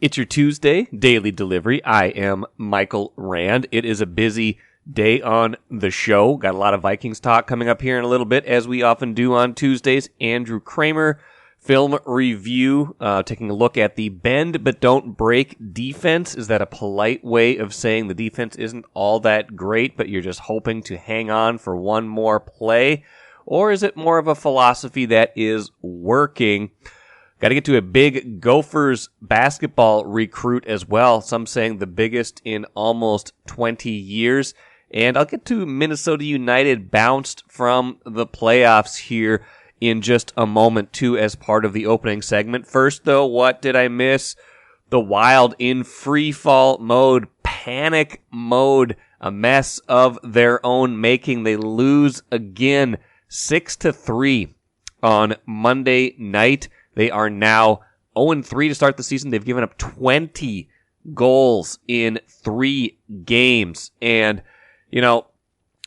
It's your Tuesday daily delivery. I am Michael Rand. It is a busy day on the show. Got a lot of Vikings talk coming up here in a little bit, as we often do on Tuesdays. Andrew Krammer, film review, taking a look at the bend but don't break defense. Is that a polite way of saying the defense isn't all that great, but you're just hoping to hang on for one more play? Or is it more of a philosophy that is working? Got to get to a big Gophers basketball recruit as well. Some saying the biggest in almost 20 years. And I'll get to Minnesota United bounced from the playoffs here in just a moment, too, as part of the opening segment. First, though, what did I miss? The Wild in free fall mode, panic mode, a mess of their own making. They lose again, 6-3 on Monday night. They are now 0-3 to start the season. They've given up 20 goals in 3 games. And, you know,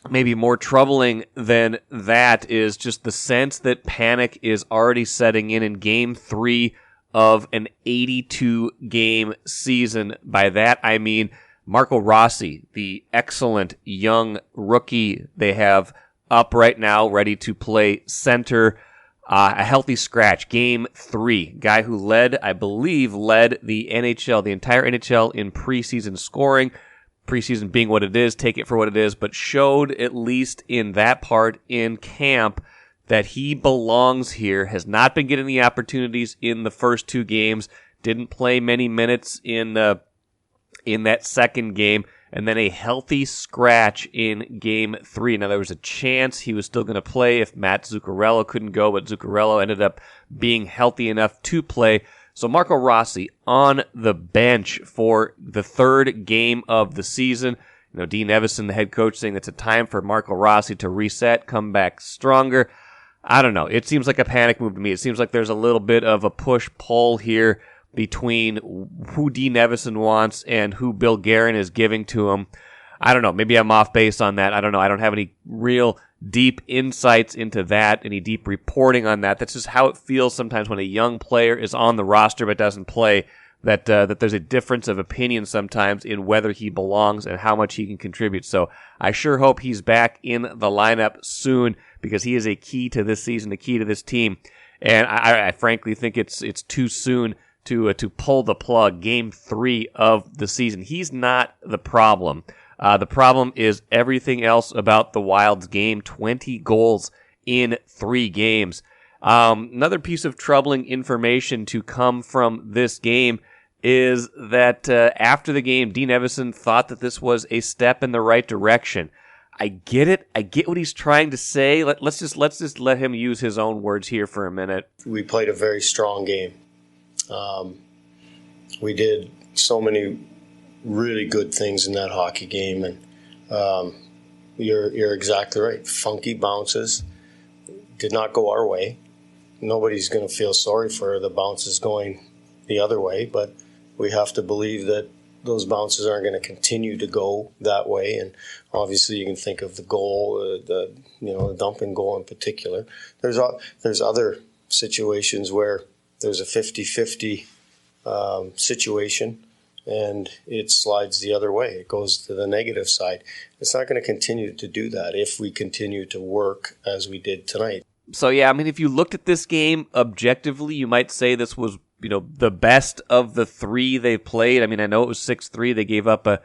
maybe more troubling than that is just the sense that panic is already setting in Game 3 of an 82-game season. By that, I mean Marco Rossi, the excellent young rookie they have up right now, ready to play center. A healthy scratch, Game 3. Guy who led the NHL, the entire NHL in preseason scoring. Preseason being what it is, take it for what it is, but showed, at least in that part in camp, that he belongs here. Has not been getting the opportunities in the first 2 games. Didn't play many minutes in that second game. And then a healthy scratch in Game 3. Now, there was a chance he was still going to play if Matt Zuccarello couldn't go, but Zuccarello ended up being healthy enough to play. So Marco Rossi on the bench for the 3rd game of the season. You know, Dean Evason, the head coach, saying it's a time for Marco Rossi to reset, come back stronger. I don't know. It seems like a panic move to me. It seems like there's a little bit of a push-pull here between who Dean Evason wants and who Bill Guerin is giving to him. I don't know. Maybe I'm off base on that. I don't know. I don't have any real deep insights into that, any deep reporting on that. That's just how it feels sometimes when a young player is on the roster but doesn't play, that there's a difference of opinion sometimes in whether he belongs and how much he can contribute. So I sure hope he's back in the lineup soon, because he is a key to this season, a key to this team. And I frankly think it's too soon to pull the plug. Game 3 of the season. He's not the problem. The problem is everything else about the Wild's game. 20 goals in 3 games. Another piece of troubling information to come from this game is that after the game, Dean Evason thought that this was a step in the right direction. I get it. I get what he's trying to say. Let's just let him use his own words here for a minute. We played a very strong game. We did so many really good things in that hockey game, and you're exactly right. Funky bounces did not go our way. Nobody's going to feel sorry for the bounces going the other way, but we have to believe that those bounces aren't going to continue to go that way. And obviously, you can think of the goal, the dumping goal in particular. There's other situations where there's a 50-50 situation, and it slides the other way. It goes to the negative side. It's not going to continue to do that if we continue to work as we did tonight. So, yeah, I mean, if you looked at this game objectively, you might say this was, the best of the 3 they played. I mean, I know it was 6-3. They gave up an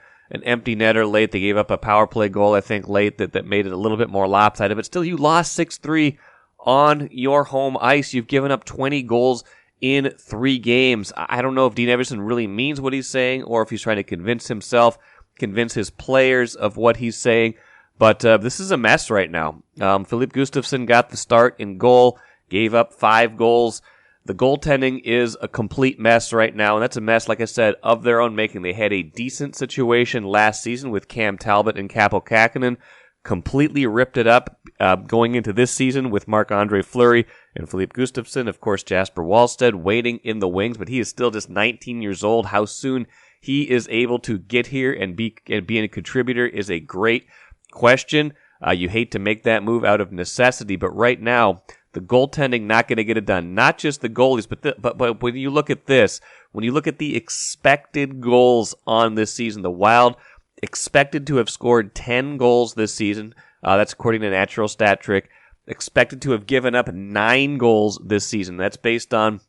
empty netter late. They gave up a power play goal, I think, late that made it a little bit more lopsided. But still, you lost 6-3 on your home ice. You've given up 20 goals in 3 games. I don't know if Dean Evason really means what he's saying, or if he's trying to convince himself, convince his players of what he's saying. But this is a mess right now. Filip Gustavsson got the start in goal, gave up 5 goals. The goaltending is a complete mess right now, and that's a mess, like I said, of their own making. They had a decent situation last season with Cam Talbot and Kaapo Kähkönen, completely ripped it up going into this season with Marc-Andre Fleury and Filip Gustavsson. Of course, Jasper Wallstedt waiting in the wings, but he is still just 19 years old. How soon he is able to get here and be a contributor is a great question. You hate to make that move out of necessity, but right now, the goaltending not going to get it done. Not just the goalies, but when you look at this, when you look at the expected goals on this season, the Wild expected to have scored 10 goals this season. That's according to Natural Stat Trick. Expected to have given up 9 goals this season. That's based on,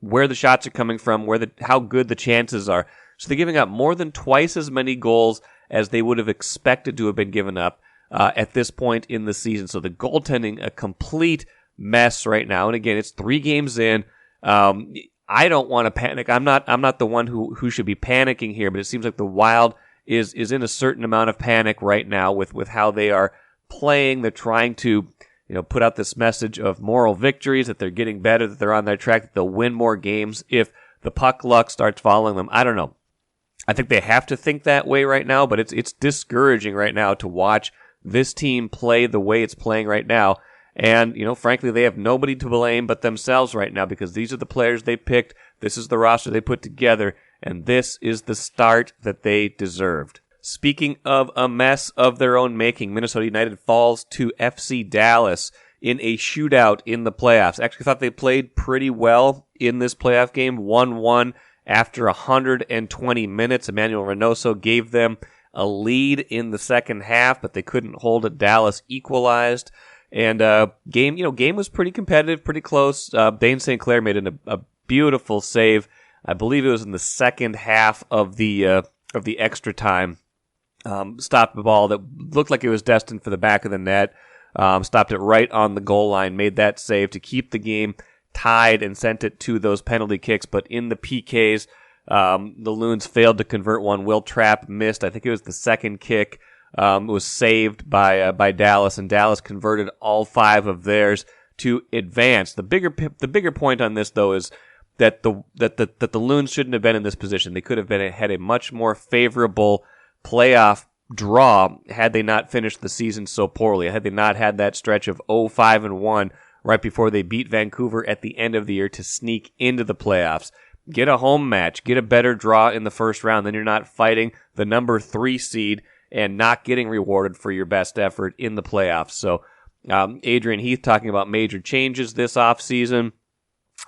where the shots are coming from, how good the chances are. So they're giving up more than twice as many goals as they would have expected to have been given up at this point in the season. So the goaltending, a complete mess right now. And again, it's 3 games in. I don't want to panic. I'm not the one who should be panicking here, but it seems like the Wild is in a certain amount of panic right now with how they are playing. They're trying to put out this message of moral victories, that they're getting better, that they're on their track, that they'll win more games if the puck luck starts following them. I don't know. I think they have to think that way right now, but it's discouraging right now to watch this team play the way it's playing right now. And, frankly, they have nobody to blame but themselves right now, because these are the players they picked, this is the roster they put together, and this is the start that they deserved. Speaking of a mess of their own making, Minnesota United falls to FC Dallas in a shootout in the playoffs. Actually thought they played pretty well in this playoff game, 1-1 after 120 minutes. Emmanuel Reynoso gave them a lead in the second half, but they couldn't hold it. Dallas equalized. And game was pretty competitive, pretty close. Dane St. Clair made a beautiful save. I believe it was in the second half of the extra time. Stopped the ball that looked like it was destined for the back of the net. Stopped it right on the goal line, made that save to keep the game tied and sent it to those penalty kicks. But in the PKs, the Loons failed to convert one. Will Trapp missed. I think it was the second kick. Was saved by Dallas, and Dallas converted all 5 of theirs to advance. The bigger point on this, though, is that the Loons shouldn't have been in this position. They could have had a much more favorable playoff draw had they not finished the season so poorly. Had they not had that stretch of 5-1 right before they beat Vancouver at the end of the year to sneak into the playoffs. Get a home match, get a better draw in the first round, then you're not fighting the number 3 seed and not getting rewarded for your best effort in the playoffs. So Adrian Heath talking about major changes this offseason.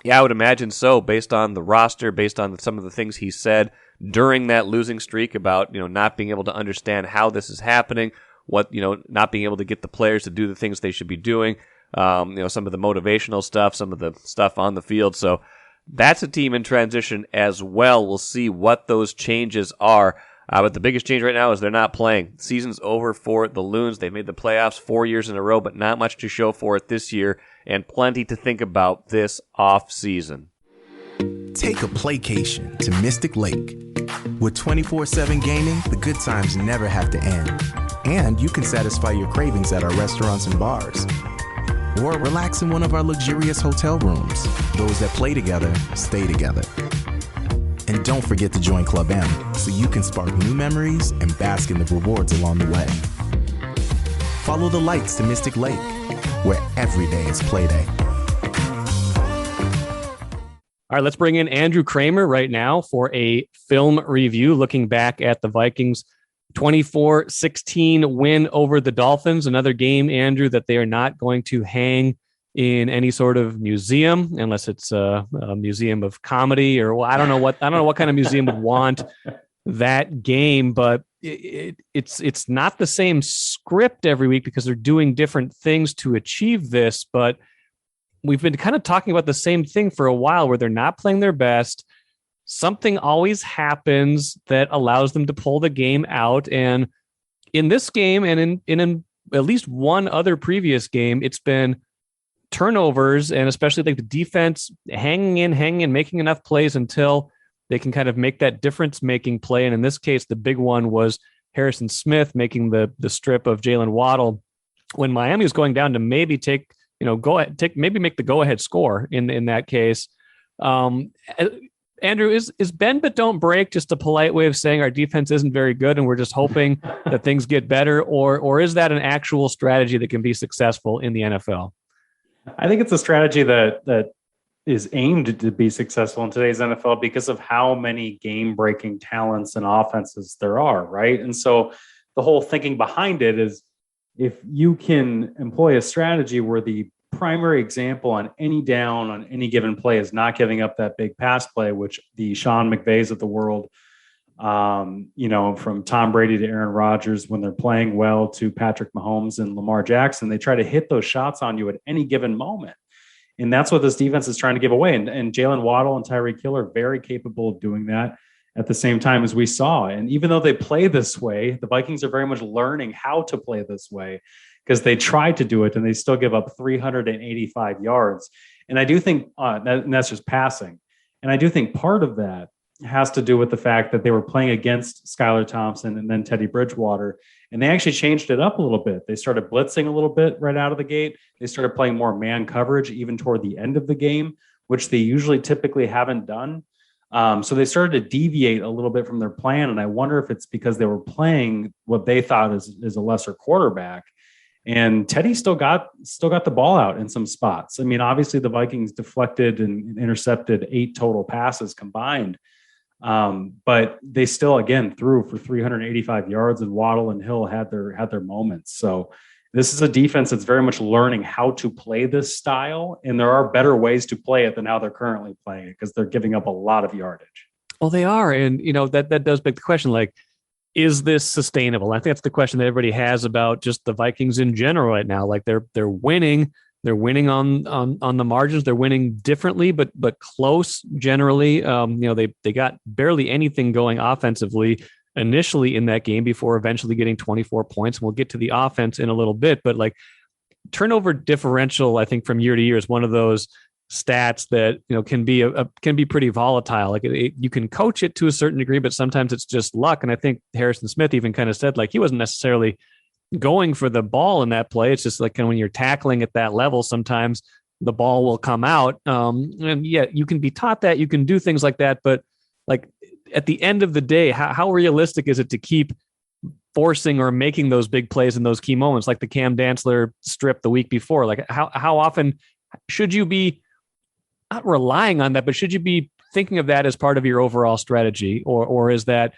Yeah, I would imagine so, based on the roster, based on some of the things he said during that losing streak about not being able to understand how this is happening, not being able to get the players to do the things they should be doing, some of the motivational stuff, some of the stuff on the field. So that's a team in transition as well. We'll see what those changes are. But the biggest change right now is they're not playing. Season's over for the Loons. They've made the playoffs 4 years in a row, but not much to show for it this year, and plenty to think about this off-season. Take a playcation to Mystic Lake. With 24/7 gaming, the good times never have to end. And you can satisfy your cravings at our restaurants and bars. Or relax in one of our luxurious hotel rooms. Those that play together, stay together. And don't forget to join Club M so you can spark new memories and bask in the rewards along the way. Follow the lights to Mystic Lake, where every day is play day. All right, let's bring in Andrew Krammer right now for a film review, looking back at the Vikings' 24-16 win over the Dolphins. Another game, Andrew, that they are not going to hang in any sort of museum, unless it's a museum of comedy, or I don't know what kind of museum would want that game. But it's not the same script every week because they're doing different things to achieve this. But we've been kind of talking about the same thing for a while, where they're not playing their best. Something always happens that allows them to pull the game out. And in this game, and in at least one other previous game, it's been turnovers, and especially like the defense hanging in, making enough plays until they can kind of make that difference-making play. And in this case, the big one was Harrison Smith making the strip of Jalen Waddle when Miami was going down to maybe maybe make the go-ahead score in that case. Andrew, is bend but don't break just a polite way of saying our defense isn't very good and we're just hoping that things get better, or is that an actual strategy that can be successful in the NFL? I think it's a strategy that is aimed to be successful in today's NFL because of how many game-breaking talents and offenses there are, right? And so the whole thinking behind it is, if you can employ a strategy where the primary example on any down on any given play is not giving up that big pass play, which the Sean McVays of the world, from Tom Brady to Aaron Rodgers, when they're playing well, to Patrick Mahomes and Lamar Jackson, they try to hit those shots on you at any given moment. And that's what this defense is trying to give away. And Jalen Waddle and Tyreek Hill are very capable of doing that at the same time as we saw. And even though they play this way, the Vikings are very much learning how to play this way, because they tried to do it and they still give up 385 yards. And I do think that's just passing. And I do think part of that has to do with the fact that they were playing against Skylar Thompson and then Teddy Bridgewater. And they actually changed it up a little bit. They started blitzing a little bit right out of the gate. They started playing more man coverage even toward the end of the game, which they typically haven't done. So they started to deviate a little bit from their plan. And I wonder if it's because they were playing what they thought is a lesser quarterback. And Teddy still got the ball out in some spots. I mean, obviously the Vikings deflected and intercepted 8 total passes combined. But they still, again, threw for 385 yards, and Waddle and Hill had their moments. So this is a defense that's very much learning how to play this style. And there are better ways to play it than how they're currently playing it, because they're giving up a lot of yardage. Well, they are. And, that does beg the question, like, is this sustainable? I think that's the question that everybody has about just the Vikings in general right now. Like they're winning. They're winning on the margins. They're winning differently, but close generally. They got barely anything going offensively initially in that game before eventually getting 24 points. And we'll get to the offense in a little bit, but like turnover differential, I think from year to year is one of those stats that can be pretty volatile. Like you can coach it to a certain degree, but sometimes it's just luck. And I think Harrison Smith even kind of said like he wasn't necessarily going for the ball in that play. It's just like when you're tackling at that level, sometimes the ball will come out. And yeah, you can be taught that, you can do things like that, but like at the end of the day, how realistic is it to keep forcing or making those big plays in those key moments, like the Cam Dantzler strip the week before? Like how often should you be not relying on that, but should you be thinking of that as part of your overall strategy, or is that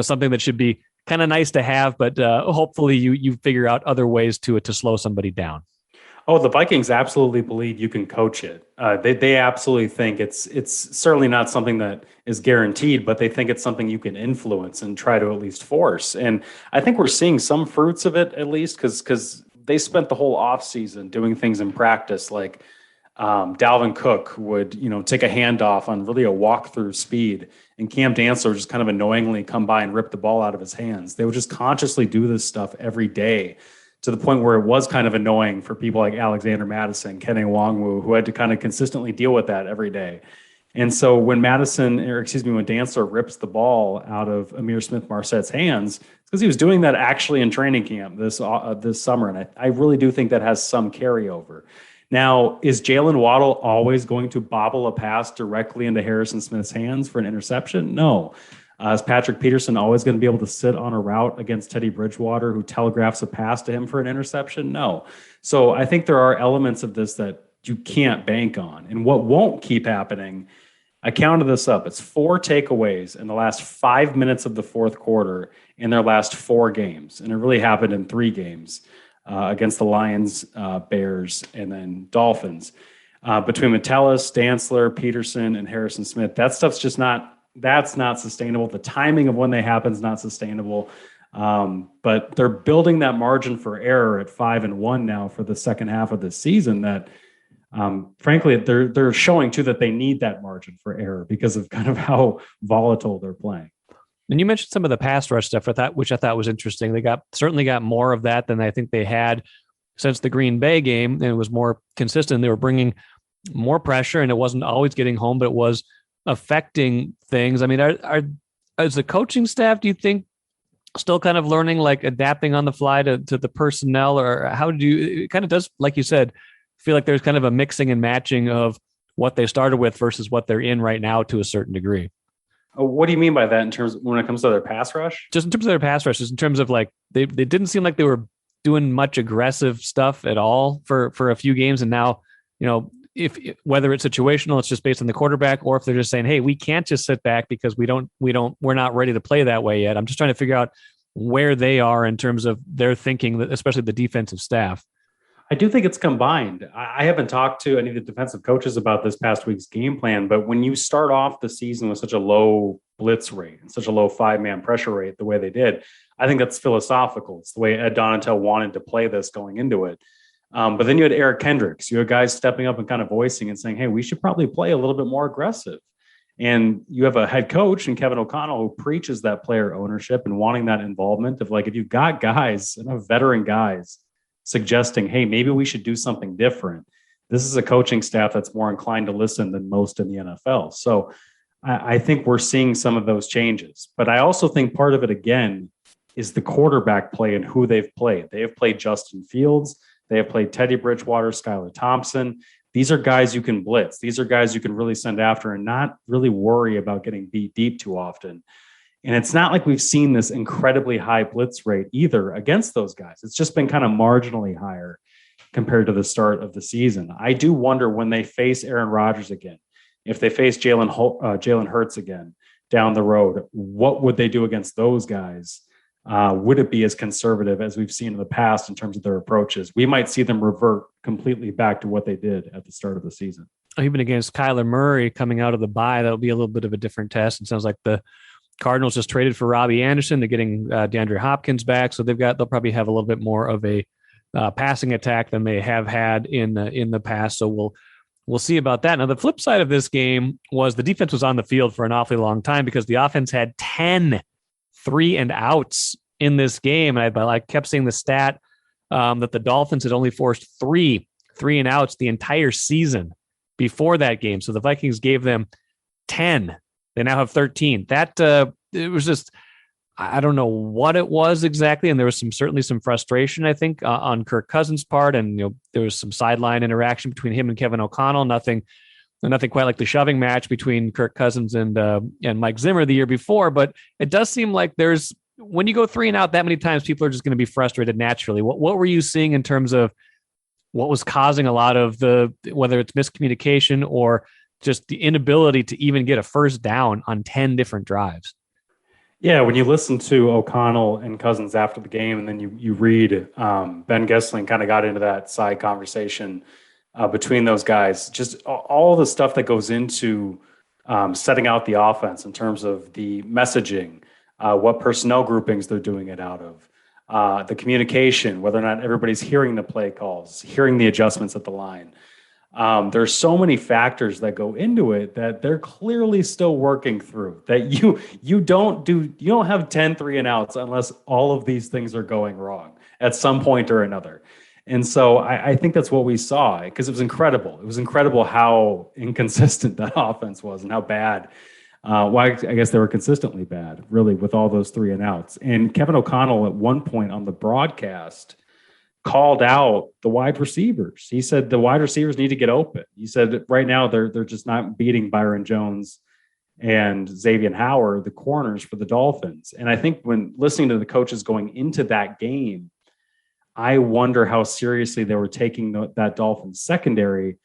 something that should be kind of nice to have, but hopefully you figure out other ways to slow somebody down? Oh, the Vikings absolutely believe you can coach it. They absolutely think it's certainly not something that is guaranteed, but they think it's something you can influence and try to at least force. And I think we're seeing some fruits of it, at least, because they spent the whole offseason doing things in practice, like Dalvin Cook would, take a handoff on really a walk-through speed, and Cam Dantzler would just kind of annoyingly come by and rip the ball out of his hands. They would just consciously do this stuff every day, to the point where it was kind of annoying for people like Alexander Mattison, Kenny Nwangwu, who had to kind of consistently deal with that every day. And so when Dantzler rips the ball out of Amir Smith-Marsette's hands, it's because he was doing that actually in training camp this summer. And I really do think that has some carryover. Now, is Jalen Waddle always going to bobble a pass directly into Harrison Smith's hands for an interception? No. Is Patrick Peterson always going to be able to sit on a route against Teddy Bridgewater, who telegraphs a pass to him for an interception? No. So I think there are elements of this that you can't bank on. And what won't keep happening, I counted this up. It's 4 takeaways in the last 5 minutes of the fourth quarter in their last 4 games. And it really happened in 3 games. Against the Lions, Bears, and then Dolphins. Between Metellus, Dantzler, Peterson, and Harrison Smith, that stuff's just that's not sustainable. The timing of when they happen is not sustainable. But they're building that margin for error at 5-1 now for the second half of the season that, frankly, they're showing too that they need that margin for error because of kind of how volatile they're playing. And you mentioned some of the pass rush stuff, which I thought was interesting. They certainly got more of that than I think they had since the Green Bay game, and it was more consistent. They were bringing more pressure, and it wasn't always getting home, but it was affecting things. I mean, as the coaching staff, do you think still kind of learning, like adapting on the fly to the personnel, or how do you? It kind of does, like you said, feel like there's kind of a mixing and matching of what they started with versus what they're in right now to a certain degree. What do you mean by that in terms of when it comes to their pass rush? Just in terms of their pass rush, just in terms of like they didn't seem like they were doing much aggressive stuff at all for a few games. And now, if whether it's situational, it's just based on the quarterback, or if they're just saying, hey, we can't just sit back because we're not ready to play that way yet. I'm just trying to figure out where they are in terms of their thinking, especially the defensive staff. I do think it's combined. I haven't talked to any of the defensive coaches about this past week's game plan, but when you start off the season with such a low blitz rate and such a low 5-man pressure rate the way they did, I think that's philosophical. It's the way Ed Donatel wanted to play this going into it. But then you had Eric Kendricks. You had guys stepping up and kind of voicing and saying, hey, we should probably play a little bit more aggressive. And you have a head coach in Kevin O'Connell who preaches that player ownership and wanting that involvement of like, if you've got guys, enough veteran guys suggesting, hey, maybe we should do something different. This is a coaching staff that's more inclined to listen than most in the NFL. So I think we're seeing some of those changes. But I also think part of it, again, is the quarterback play and who they've played. They have played Justin Fields. They have played Teddy Bridgewater, Skylar Thompson. These are guys you can blitz. These are guys you can really send after and not really worry about getting beat deep too often. And it's not like we've seen this incredibly high blitz rate either against those guys. It's just been kind of marginally higher compared to the start of the season. I do wonder when they face Aaron Rodgers again, if they face Jalen Hurts again down the road, what would they do against those guys? Would it be as conservative as we've seen in the past in terms of their approaches? We might see them revert completely back to what they did at the start of the season. Even against Kyler Murray coming out of the bye, that'll be a little bit of a different test. It sounds like the Cardinals just traded for Robbie Anderson. They're getting DeAndre Hopkins back, so they'll probably have a little bit more of a passing attack than they have had in the past. So we'll see about that. Now, the flip side of this game was the defense was on the field for an awfully long time because the offense had 10 3-and-outs in this game. And I kept seeing the stat that the Dolphins had only forced 3-and-outs the entire season before that game. So the Vikings gave them 10. They now have 13. That it was just, I don't know what it was exactly. And there was certainly some frustration, I think, on Kirk Cousins' part. And there was some sideline interaction between him and Kevin O'Connell. Nothing quite like the shoving match between Kirk Cousins and Mike Zimmer the year before. But it does seem like when you go 3-and-out that many times, people are just going to be frustrated naturally. What were you seeing in terms of what was causing a lot of whether it's miscommunication or just the inability to even get a first down on 10 different drives? Yeah, when you listen to O'Connell and Cousins after the game, and then you read Ben Gessling kind of got into that side conversation between those guys, just all the stuff that goes into setting out the offense in terms of the messaging, what personnel groupings they're doing it out of, the communication, whether or not everybody's hearing the play calls, hearing the adjustments at the line. There's so many factors that go into it that they're clearly still working through, that you don't have 10 3-and-outs unless all of these things are going wrong at some point or another. And so I think that's what we saw, because it was incredible. It was incredible how inconsistent that offense was and how bad. I guess they were consistently bad, really, with all those 3-and-outs. And Kevin O'Connell at one point on the broadcast called out the wide receivers. He said the wide receivers need to get open. He said right now they're just not beating Byron Jones and Xavier Howard, the corners for the Dolphins. And I think when listening to the coaches going into that game, I wonder how seriously they were taking that Dolphins secondary,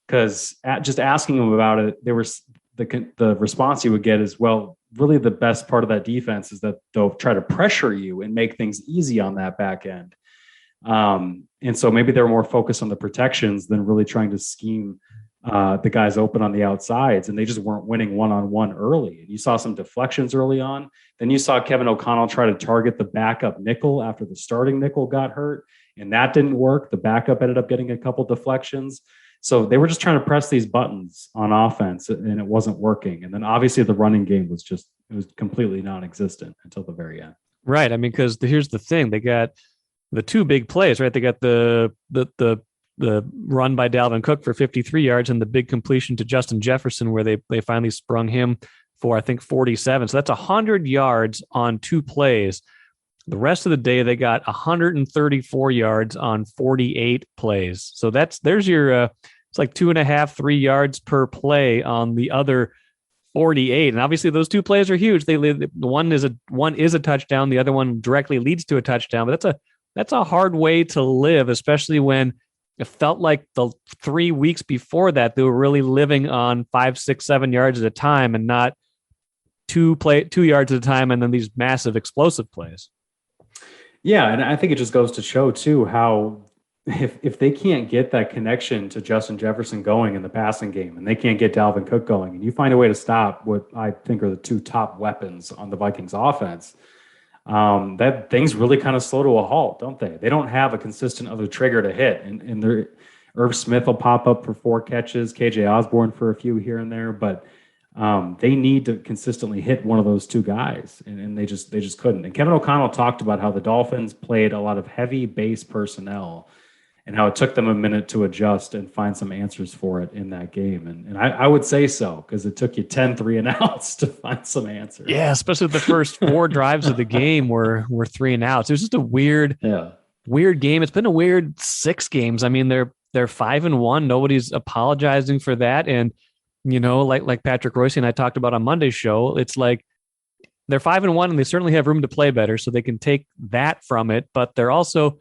because just asking them about it, there was the response you would get is, well, really the best part of that defense is that they'll try to pressure you and make things easy on that back end. And so maybe they're more focused on the protections than really trying to scheme the guys open on the outsides, and they just weren't winning one-on-one early. And you saw some deflections early on. Then you saw Kevin O'Connell try to target the backup nickel after the starting nickel got hurt, and that didn't work. The backup ended up getting a couple deflections. So they were just trying to press these buttons on offense, and it wasn't working. And then obviously the running game was completely non-existent until the very end. Right. I mean, because here's the thing. They got the two big plays, right? They got the run by Dalvin Cook for 53 yards and the big completion to Justin Jefferson where they finally sprung him for, I think, 47. So that's 100 yards on two plays. The rest of the day, they got 134 yards on 48 plays. So there's your, it's like 2.5, 3 yards per play on the other 48. And obviously those two plays are huge. One is a touchdown. The other one directly leads to a touchdown, but that's a hard way to live, especially when it felt like the 3 weeks before that, they were really living on 5, 6, 7 yards at a time and not 2 yards at a time. And then these massive explosive plays. Yeah. And I think it just goes to show too, how if they can't get that connection to Justin Jefferson going in the passing game, and they can't get Dalvin Cook going, and you find a way to stop what I think are the two top weapons on the Vikings offense, that things really kind of slow to a halt, don't they? They don't have a consistent other trigger to hit, and Irv Smith will pop up for 4 catches, KJ Osborne for a few here and there, but they need to consistently hit one of those two guys, and they just couldn't. And Kevin O'Connell talked about how the Dolphins played a lot of heavy base personnel, and how it took them a minute to adjust and find some answers for it in that game. And I would say so, because it took you 10 3-and-outs to find some answers. Yeah, especially the first 4 drives of the game were 3-and-outs. It was just a weird game. It's been a weird 6 games. I mean, they're 5-1. Nobody's apologizing for that. And, like Patrick Rossi and I talked about on Monday's show, it's like they're 5-1 and they certainly have room to play better, so they can take that from it. But they're also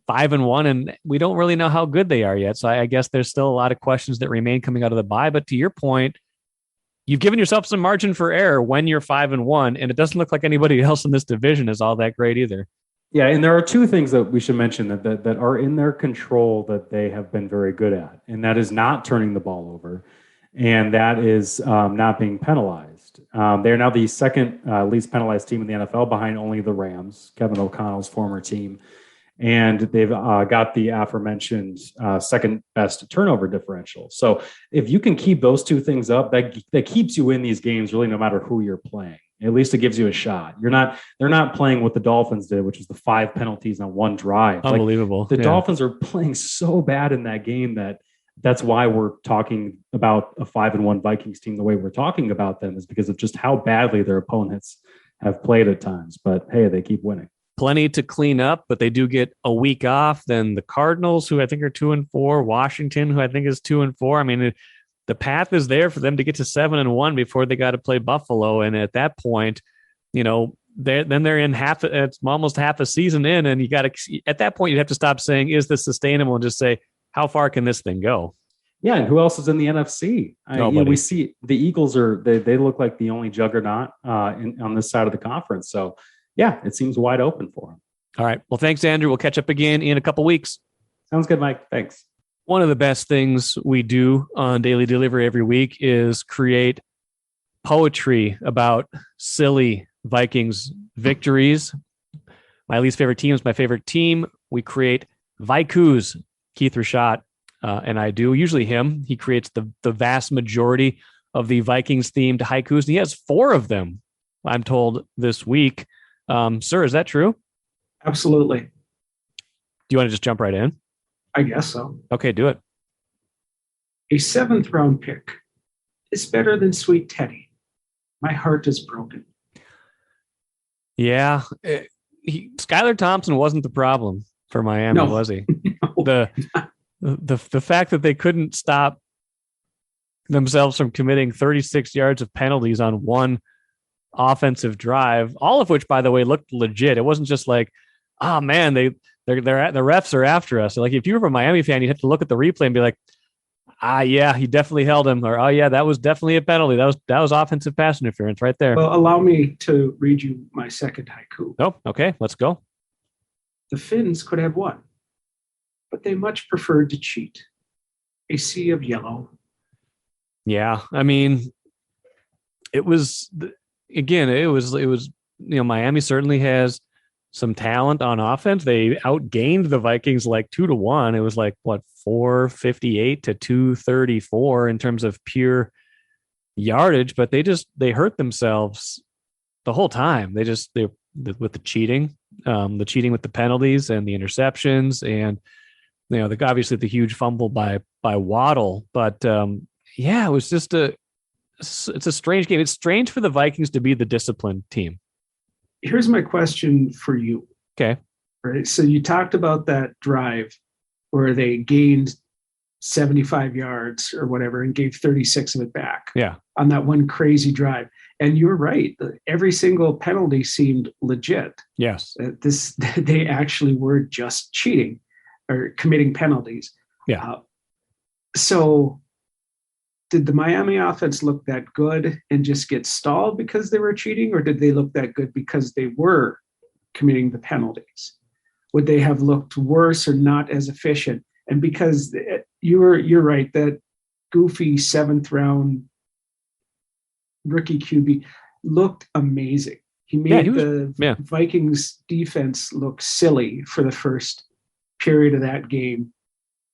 5-1, and we don't really know how good they are yet. So I guess there's still a lot of questions that remain coming out of the bye. But to your point, you've given yourself some margin for error when you're 5-1, and it doesn't look like anybody else in this division is all that great either. Yeah, and there are 2 things that we should mention that are in their control that they have been very good at, and that is not turning the ball over, and that is not being penalized. They're now the second least penalized team in the NFL, behind only the Rams, Kevin O'Connell's former team. And they've got the aforementioned second best turnover differential. So if you can keep those 2 things up, that keeps you in these games, really, no matter who you're playing. At least it gives you a shot. They're not playing what the Dolphins did, which was the 5 penalties on 1 drive. Unbelievable. The Dolphins are playing so bad in that game that's why we're talking about a 5-1 Vikings team the way we're talking about them, is because of just how badly their opponents have played at times. But hey, they keep winning. Plenty to clean up, but they do get a week off. Then the Cardinals, who I think are 2-4, Washington, who I think is 2-4. I mean, the path is there for them to get to 7-1 before they got to play Buffalo. And at that point, they're in it's almost half a season in, and at that point, you have to stop saying, is this sustainable, and just say, how far can this thing go? Yeah, and who else is in the NFC? We see the Eagles they look like the only juggernaut on this side of the conference. So yeah, it seems wide open for them. All right. Well, thanks, Andrew. We'll catch up again in a couple weeks. Sounds good, Mike. Thanks. One of the best things we do on Daily Delivery every week is create poetry about silly Vikings victories. My least favorite team is my favorite team. We create Vikus. Keith Rashad and I do. Usually him. He creates the vast majority of the Vikings-themed haikus, and he has 4 of them, I'm told, this week. Sir, is that true? Absolutely. Do you want to just jump right in? I guess so. Okay, do it. A 7th round pick is better than Sweet Teddy. My heart is broken. Yeah. Skylar Thompson wasn't the problem for Miami, was he? No. The fact that they couldn't stop themselves from committing 36 yards of penalties on 1 offensive drive, all of which, by the way, looked legit. It wasn't just like, oh man, the refs are after us. Like, if you were a Miami fan, you'd have to look at the replay and be like, yeah, he definitely held him, or oh yeah, that was definitely a penalty. That was offensive pass interference right there. Well, allow me to read you my second haiku. Oh, okay, let's go. The Finns could have won, but they much preferred to cheat. A sea of yellow. Yeah, I mean, it was Miami certainly has some talent on offense. They outgained the Vikings like 2-1. It was like 458 to 234 in terms of pure yardage, but they hurt themselves the whole time. They with the cheating with the penalties and the interceptions, and obviously the huge fumble by Waddle. But it was just it's a strange game. It's strange for the Vikings to be the disciplined team. Here's my question for you. Okay. Right. So you talked about that drive where they gained 75 yards or whatever and gave 36 of it back. Yeah. On that one crazy drive. And you're right. Every single penalty seemed legit. Yes. They actually were just cheating or committing penalties. Yeah. So did the Miami offense look that good and just get stalled because they were cheating, or did they look that good because they were committing the penalties? would they have looked worse or not as efficient? And because you're right, that goofy 7th round rookie QB looked amazing. He made the Vikings defense look silly for the first period of that game,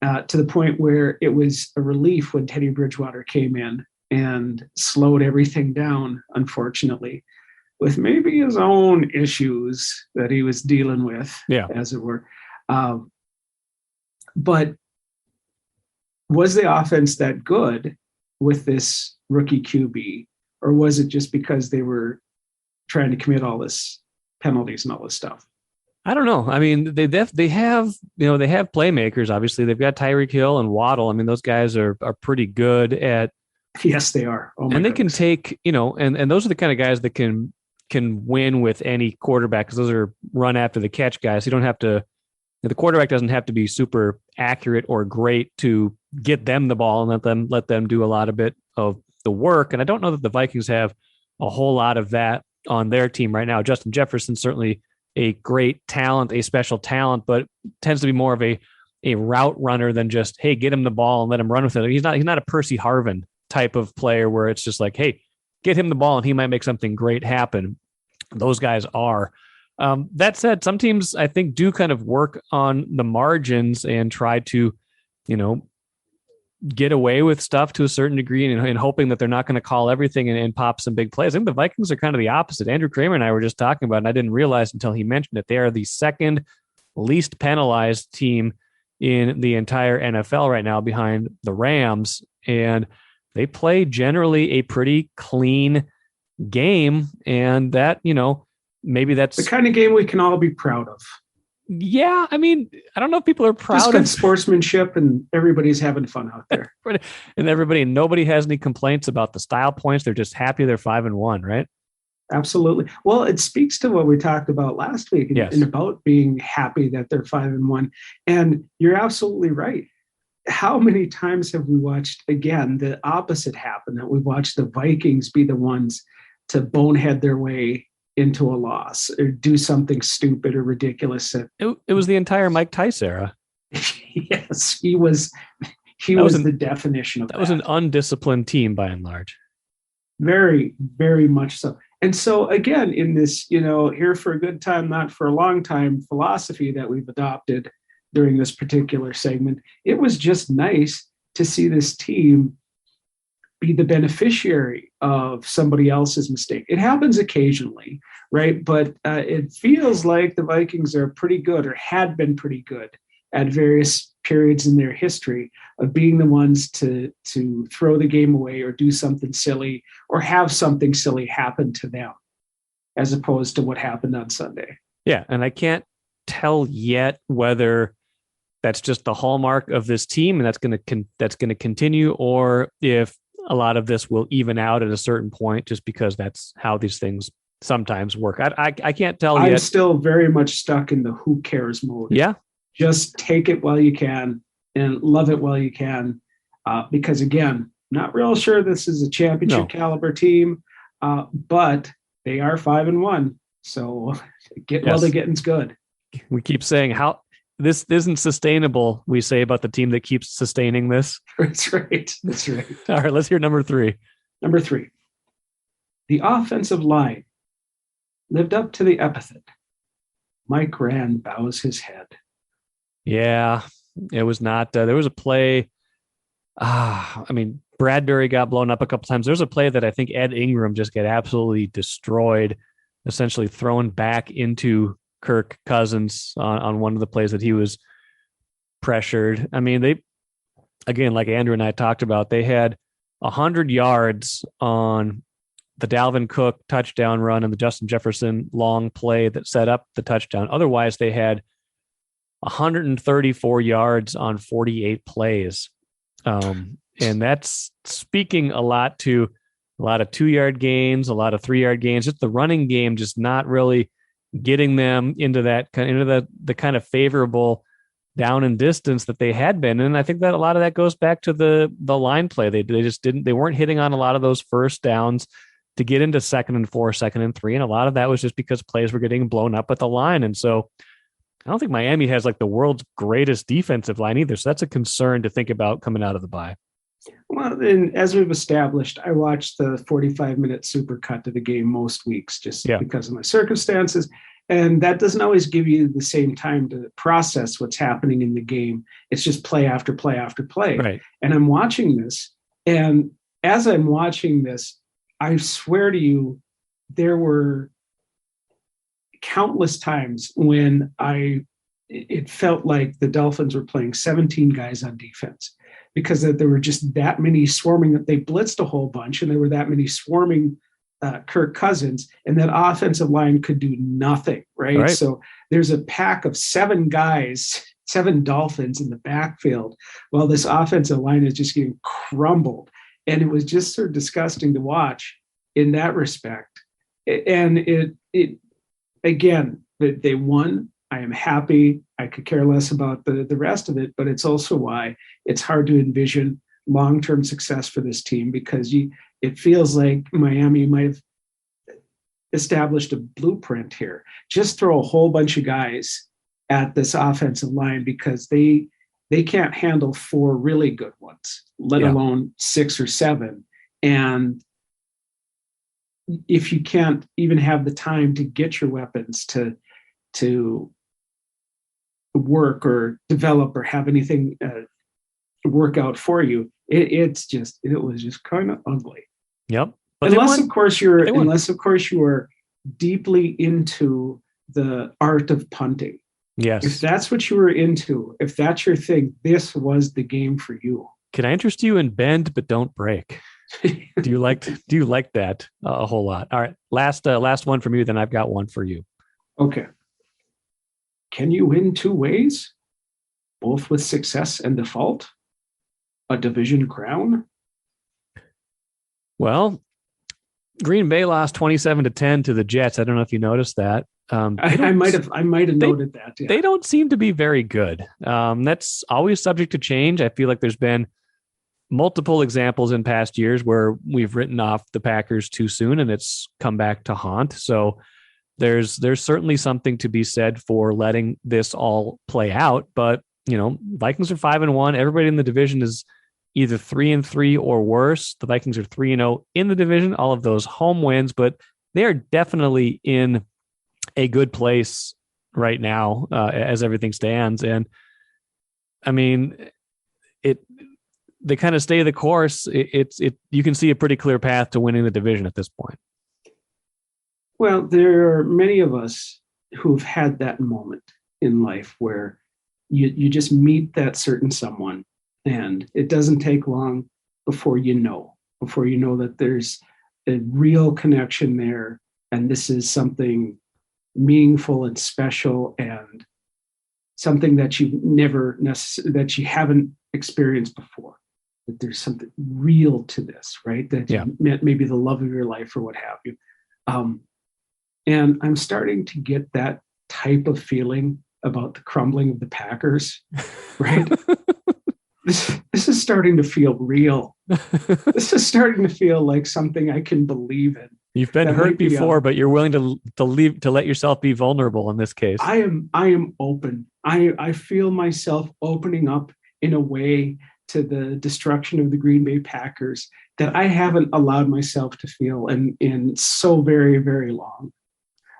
to the point where it was a relief when Teddy Bridgewater came in and slowed everything down, unfortunately, with maybe his own issues that he was dealing with, as it were. But was the offense that good with this rookie QB, or was it just because they were trying to commit all this penalties and all this stuff? I don't know. I mean, they have playmakers. Obviously, they've got Tyreek Hill and Waddle. I mean, those guys are pretty good at. Yes, they are. Oh my and they goodness. can take, and those are the kind of guys that can win with any quarterback, because those are run after the catch guys. You don't have to. The quarterback doesn't have to be super accurate or great to get them the ball and let them do a lot of bit of the work. And I don't know that the Vikings have a whole lot of that on their team right now. Justin Jefferson, certainly a great talent, a special talent, but tends to be more of a route runner than just, hey, get him the ball and let him run with it. He's not a Percy Harvin type of player where it's just like, hey, get him the ball and he might make something great happen. Those guys are. That said, some teams I think do kind of work on the margins and try to, get away with stuff to a certain degree, and hoping that they're not going to call everything and pop some big plays. I think the Vikings are kind of the opposite. Andrew Krammer and I were just talking about it, and I didn't realize until he mentioned it. They are the second least penalized team in the entire NFL right now, behind the Rams, and they play generally a pretty clean game, and that, maybe that's the kind of game we can all be proud of. Yeah, I mean, I don't know if people are proud just of sportsmanship, and everybody's having fun out there. And nobody has any complaints about the style points. They're just happy they're 5-1, right? Absolutely. Well, it speaks to what we talked about last week, and about being happy that they're 5-1. And you're absolutely right. How many times have we watched, again, the opposite happen, that we've watched the Vikings be the ones to bonehead their way into a loss or do something stupid or ridiculous? It was the entire Mike Tice era. Yes, he was the definition of that. That was an undisciplined team by and large. Very, very much so. And so again, in this, here for a good time, not for a long time philosophy that we've adopted during this particular segment, it was just nice to see this team be the beneficiary of somebody else's mistake. It happens occasionally, right? But it feels like the Vikings are pretty good, or had been pretty good at various periods in their history, of being the ones to throw the game away or do something silly or have something silly happen to them, as opposed to what happened on Sunday. Yeah, and I can't tell yet whether that's just the hallmark of this team and that's going to continue, or if a lot of this will even out at a certain point, just because that's how these things sometimes work. I can't tell yet. I'm still very much stuck in the who cares mode. Yeah. Just take it while you can and love it while you can. Because again, not real sure this is a championship caliber team, but they are 5-1. So while the getting's good. We keep saying how this isn't sustainable, we say about the team that keeps sustaining this. That's right. All right, let's hear number 3. Number 3. The offensive line lived up to the epithet. Mike Rand bows his head. Yeah, it was not. There was a play. Bradbury got blown up a couple times. There's a play that I think Ed Ingram just got absolutely destroyed, essentially thrown back into Kirk Cousins on one of the plays that he was pressured. I mean, they, again, like Andrew and I talked about, they had 100 yards on the Dalvin Cook touchdown run and the Justin Jefferson long play that set up the touchdown. Otherwise, they had 134 yards on 48 plays. And that's speaking a lot to a lot of 2-yard gains, a lot of 3-yard gains, just the running game, just not really getting them into the kind of favorable down and distance that they had been. And I think that a lot of that goes back to the line play. They weren't hitting on a lot of those first downs to get into 2nd and 4, 2nd and 3. And a lot of that was just because plays were getting blown up at the line. And so I don't think Miami has like the world's greatest defensive line either. So that's a concern to think about coming out of the bye. Well, and as we've established, I watch the 45-minute supercut of the game most weeks just because of my circumstances. And that doesn't always give you the same time to process what's happening in the game. It's just play after play after play. Right. And I'm watching this. And as I'm watching this, I swear to you, there were countless times when it felt like the Dolphins were playing 17 guys on defense, because there were just that many swarming, that they blitzed a whole bunch, and there were that many swarming Kirk Cousins, and that offensive line could do nothing, right? So there's a pack of 7 guys, 7 Dolphins in the backfield, while this offensive line is just getting crumbled. And it was just sort of disgusting to watch in that respect. And it again, they won. I am happy. I could care less about the rest of it, but it's also why it's hard to envision long-term success for this team, because it feels like Miami might have established a blueprint here. Just throw a whole bunch of guys at this offensive line, because they can't handle 4 really good ones, let alone 6 or 7. And if you can't even have the time to get your weapons to work or develop or have anything work out for you, it was just kind of ugly. Yep. But unless of course you are deeply into the art of punting. Yes. If that's what you were into, if that's your thing, this was the game for you. Can I interest you in bend but don't break? Do you like that a whole lot? All right. Last one from you, then I've got one for you. Okay. Can you win 2 ways, both with success and default? A division crown? Well, Green Bay lost 27-10 to the Jets. I don't know if you noticed that. I might have noted that. Yeah. They don't seem to be very good. That's always subject to change. I feel like there's been multiple examples in past years where we've written off the Packers too soon and it's come back to haunt. So there's certainly something to be said for letting this all play out. But, Vikings are 5-1. Everybody in the division is either 3-3 or worse. The Vikings are 3-0 in the division, all of those home wins, but they are definitely in a good place right now as everything stands. And I mean, they kind of stay the course. You can see a pretty clear path to winning the division at this point. Well, there are many of us who've had that moment in life where you just meet that certain someone, and it doesn't take long before you know that there's a real connection there, and this is something meaningful and special, and something that that you haven't experienced before. That there's something real to this, right? That you met maybe the love of your life or what have you. And I'm starting to get that type of feeling about the crumbling of the Packers, right? This is starting to feel real. This is starting to feel like something I can believe in. You've been hurt before, but you're willing to let yourself be vulnerable in this case. I am open. I feel myself opening up in a way to the destruction of the Green Bay Packers that I haven't allowed myself to feel in so very, very long.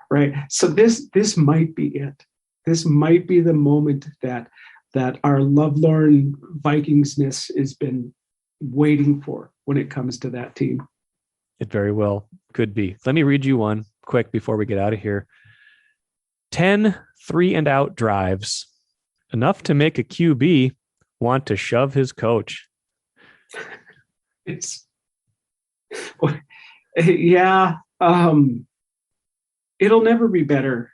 Right. So this might be it. This might be the moment that our lovelorn Vikingsness has been waiting for when it comes to that team. It very well could be. Let me read you one quick before we get out of here. 10 3-and-out drives, enough to make a QB want to shove his coach. It'll never be better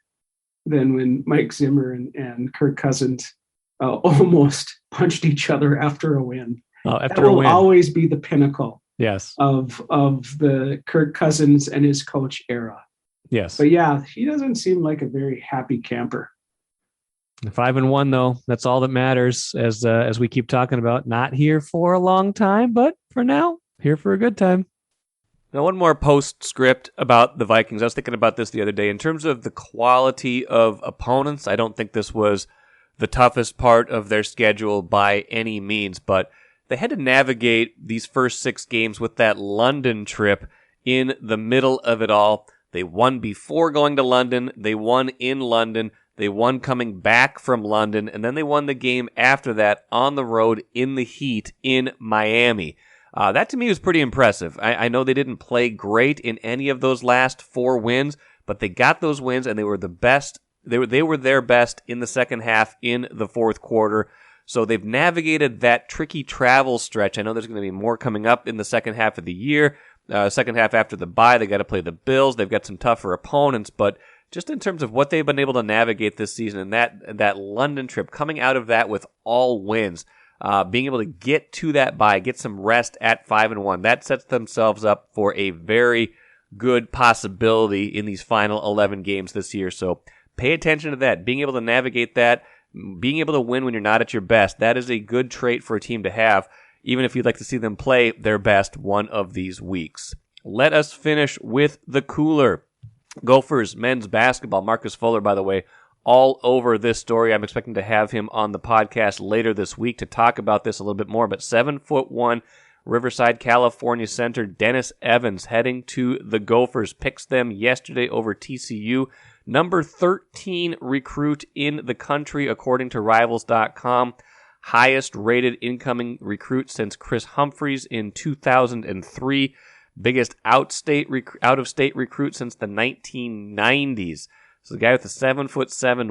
than when Mike Zimmer and Kirk Cousins almost punched each other after a win. That will always be the pinnacle. Yes. Of the Kirk Cousins and his coach era. Yes. But yeah, he doesn't seem like a very happy camper. 5-1 though, that's all that matters. As we keep talking about, not here for a long time, but for now, here for a good time. Now, one more postscript about the Vikings. I was thinking about this the other day. In terms of the quality of opponents, I don't think this was the toughest part of their schedule by any means, but they had to navigate these first 6 games with that London trip in the middle of it all. They won before going to London. They won in London. They won coming back from London. And then they won the game after that on the road in the heat in Miami. That to me was pretty impressive. I know they didn't play great in any of those last 4 wins, but they got those wins and they were the best. They were their best in the second half in the fourth quarter. So they've navigated that tricky travel stretch. I know there's going to be more coming up in the second half of the year. Second half after the bye, they got to play the Bills. They've got some tougher opponents, but just in terms of what they've been able to navigate this season and that London trip, coming out of that with all wins, being able to get to that bye, get some rest at 5-1, that sets themselves up for a very good possibility in these final 11 games this year. So pay attention to that. Being able to navigate that, being able to win when you're not at your best, that is a good trait for a team to have, even if you'd like to see them play their best one of these weeks. Let us finish with the cooler. Gophers men's basketball. Marcus Fuller, by the way, all over this story. I'm expecting to have him on the podcast later this week to talk about this a little bit more. But 7'1", Riverside, California center Dennis Evans heading to the Gophers. Picks them yesterday over TCU. Number 13 recruit in the country, according to Rivals.com. Highest rated incoming recruit since Chris Humphreys in 2003. Biggest out-of-state recruit since the 1990s. So the guy with the 7'7"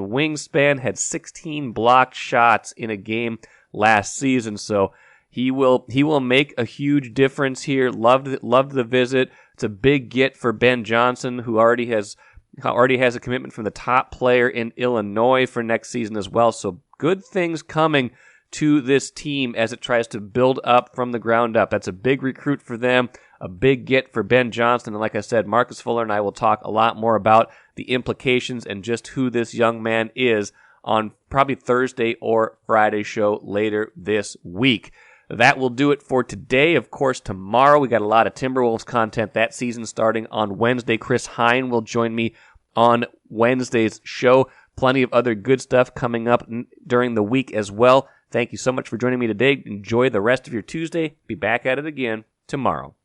wingspan had 16 blocked shots in a game last season. So he will make a huge difference here. Loved the visit. It's a big get for Ben Johnson, who already has a commitment from the top player in Illinois for next season as well. So good things coming to this team as it tries to build up from the ground up. That's a big recruit for them, a big get for Ben Johnson. And like I said, Marcus Fuller and I will talk a lot more about the implications and just who this young man is on probably Thursday or Friday show later this week. That will do it for today. Of course, tomorrow we got a lot of Timberwolves content. That season starting on Wednesday. Chris Hine will join me on Wednesday's show. Plenty of other good stuff coming up during the week as well. Thank you so much for joining me today. Enjoy the rest of your Tuesday. Be back at it again tomorrow.